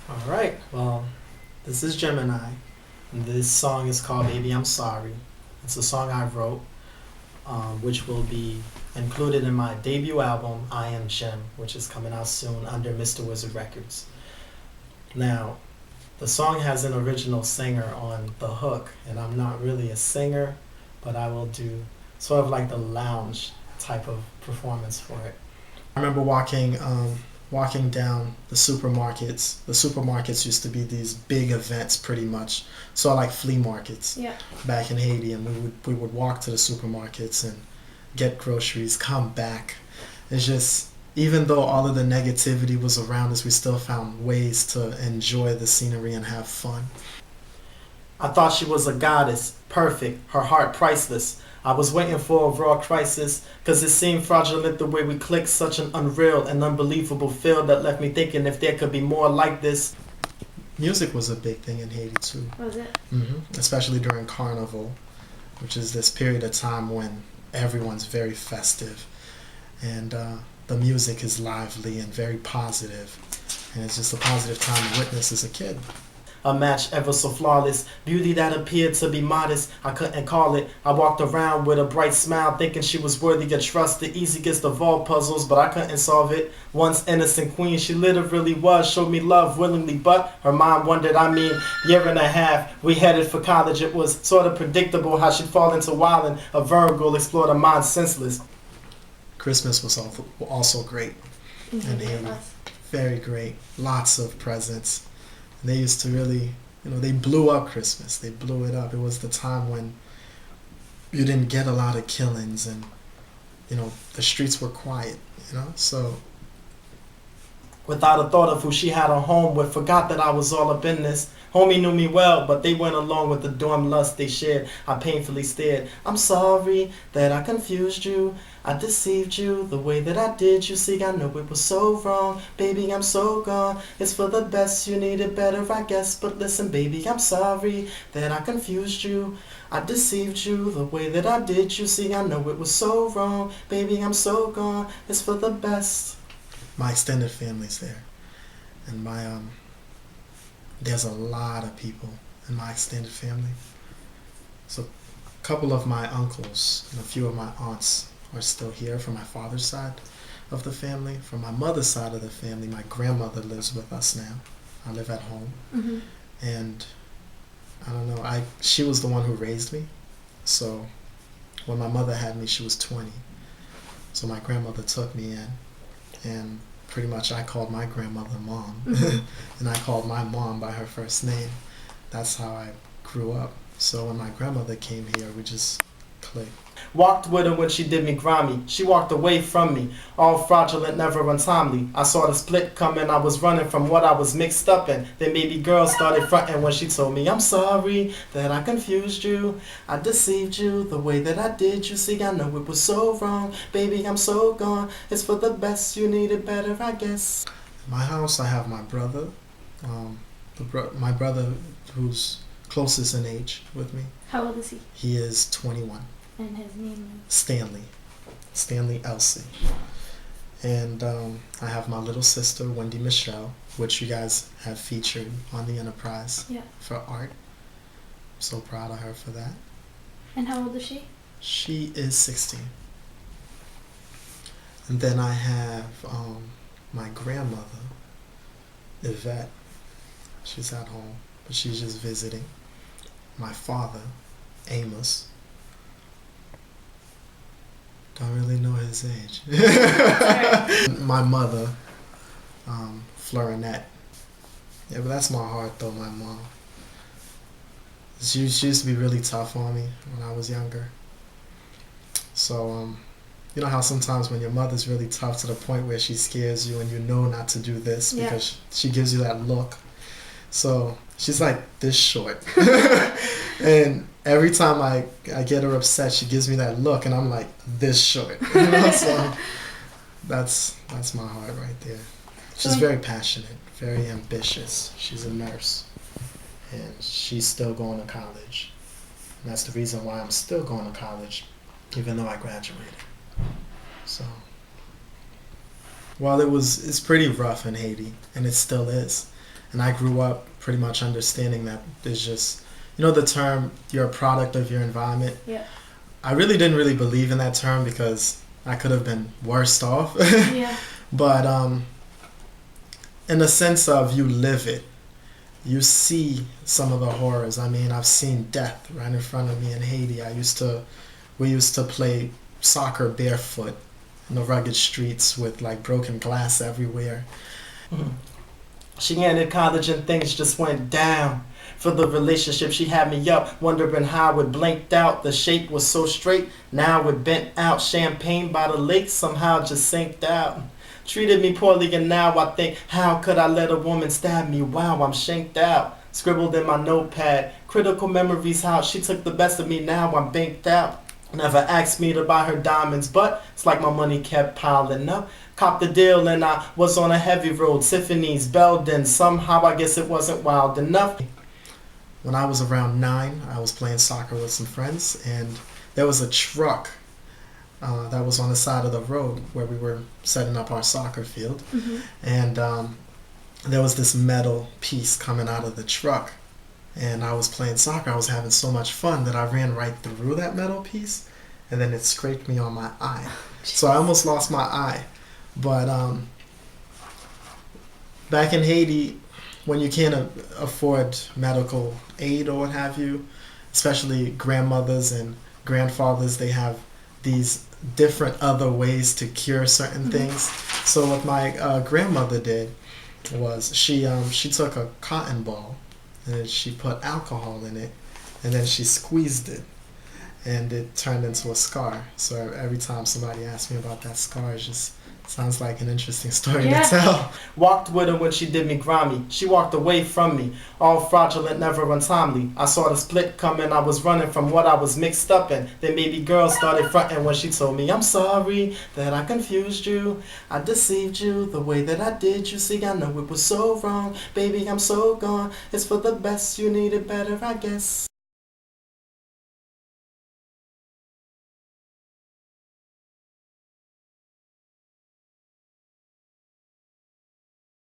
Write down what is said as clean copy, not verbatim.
All right. Well, this is Gemini. And this song is called Baby I'm Sorry. It's a song I wrote, which will be included in my debut album, I Am Gem, which is coming out soon under Mr. Wizard Records. Now, the song has an original singer on the hook, and I'm not really a singer, but I will do sort of like the lounge type of performance for it. I remember walking down the supermarkets. The supermarkets used to be these big events, pretty much, sort of like flea markets. Yeah. Back in Haiti, and we would walk to the supermarkets and get groceries, come back. It's just, even though all of the negativity was around us, we still found ways to enjoy the scenery and have fun. I thought she was a goddess, perfect, her heart priceless. I was waiting for a raw crisis, cause it seemed fraudulent the way we clicked, such an unreal and unbelievable feel that left me thinking if there could be more like this. Music was a big thing in Haiti too. Was it? Especially during Carnival, which is this period of time when everyone's very festive, and the music is lively and very positive, and it's just a positive time to witness as a kid. A match ever so flawless, beauty that appeared to be modest, I couldn't call it. I walked around with a bright smile, thinking she was worthy of trust, the easiest of all puzzles, but I couldn't solve it. Once innocent queen, she literally was, showed me love willingly, but her mind wondered. Year and a half, we headed for college. It was sort of predictable how she'd fall into wildin', a Virgo, explore the mind senseless. Christmas was also great in Haiti. Very great. Lots of presents. And they used to really, they blew up Christmas. They blew it up. It was the time when you didn't get a lot of killings, and, the streets were quiet, so. Without a thought of who she had a home with, forgot that I was all up in this. Homie knew me well, but they went along with the dorm lust they shared. I painfully stared. I'm sorry that I confused you. I deceived you the way that I did. You see, I know it was so wrong. Baby, I'm so gone. It's for the best. You need it better, I guess. But listen, baby, I'm sorry that I confused you. I deceived you the way that I did. You see, I know it was so wrong. Baby, I'm so gone. It's for the best. My extended family's there, and there's a lot of people in my extended family. So a couple of my uncles and a few of my aunts are still here from my father's side of the family. From my mother's side of the family, my grandmother lives with us now. I live at home. Mm-hmm. And I don't know, she was the one who raised me. So when my mother had me, she was 20. So my grandmother took me in, and pretty much I called my grandmother Mom. And I called my mom by her first name. That's how I grew up. So when my grandmother came here, we just clicked. Walked with her when she did me grimy. She walked away from me, all fraudulent, never untimely. I saw the split coming, I was running from what I was mixed up in. Then baby girl started fronting when she told me, I'm sorry that I confused you. I deceived you the way that I did. You see, I know it was so wrong. Baby, I'm so gone. It's for the best. You need it better, I guess. In my house, I have my brother. My brother who's closest in age with me. How old is he? He is 21. And his name is? Stanley Alce. And I have my little sister, Wendy Michelle, which you guys have featured on the Enterprise for art. I'm so proud of her for that. And how old is she? She is 16. And then I have my grandmother, Evette. She's at home, but she's just visiting. My father, Amos. Don't really know his age. My mother, Fleurinette. Yeah, but that's my heart though, my mom. She used to be really tough on me when I was younger. So, you know how sometimes when your mother's really tough to the point where she scares you and you know not to do this because she gives you that look. So she's like this short. And every time I get her upset, she gives me that look, and I'm like this short. So that's my heart right there. She's very passionate, very ambitious. She's a nurse, and she's still going to college. And that's the reason why I'm still going to college, even though I graduated. So, well, it's pretty rough in Haiti, and it still is. And I grew up pretty much understanding that there's just, you know, the term, you're a product of your environment. Yeah. I really didn't really believe in that term because I could have been worse off. Yeah. But in the sense of you live it, you see some of the horrors. I mean, I've seen death right in front of me in Haiti. We used to play soccer barefoot in the rugged streets with like broken glass everywhere. She ended college and things just went down. For the relationship, she had me up, wondering how it blinked out. The shape was so straight, now it bent out. Champagne by the lake somehow just sinked out. Treated me poorly and now I think, how could I let a woman stab me? Wow, I'm shanked out. Scribbled in my notepad, critical memories how she took the best of me, now I'm banked out. Never asked me to buy her diamonds, but it's like my money kept piling up. Copped the deal and I was on a heavy road. Symphonies, Belden, somehow I guess it wasn't wild enough. When I was around 9, I was playing soccer with some friends, and there was a truck that was on the side of the road where we were setting up our soccer field. Mm-hmm. And there was this metal piece coming out of the truck. And I was playing soccer. I was having so much fun that I ran right through that metal piece, and then it scraped me on my eye. So I almost lost my eye. But back in Haiti, when you can't afford medical aid or what have you, especially grandmothers and grandfathers, they have these different other ways to cure certain things. So what my grandmother did was she took a cotton ball and she put alcohol in it, and then she squeezed it, and it turned into a scar. So every time somebody asks me about that scar, it just sounds like an interesting story to tell. Walked with her when she did me grimy. She walked away from me, all fraudulent, never untimely. I saw the split coming, I was running from what I was mixed up in. Then baby girl started fronting when she told me, I'm sorry that I confused you. I deceived you the way that I did. You see, I know it was so wrong. Baby, I'm so gone. It's for the best, you need it better, I guess.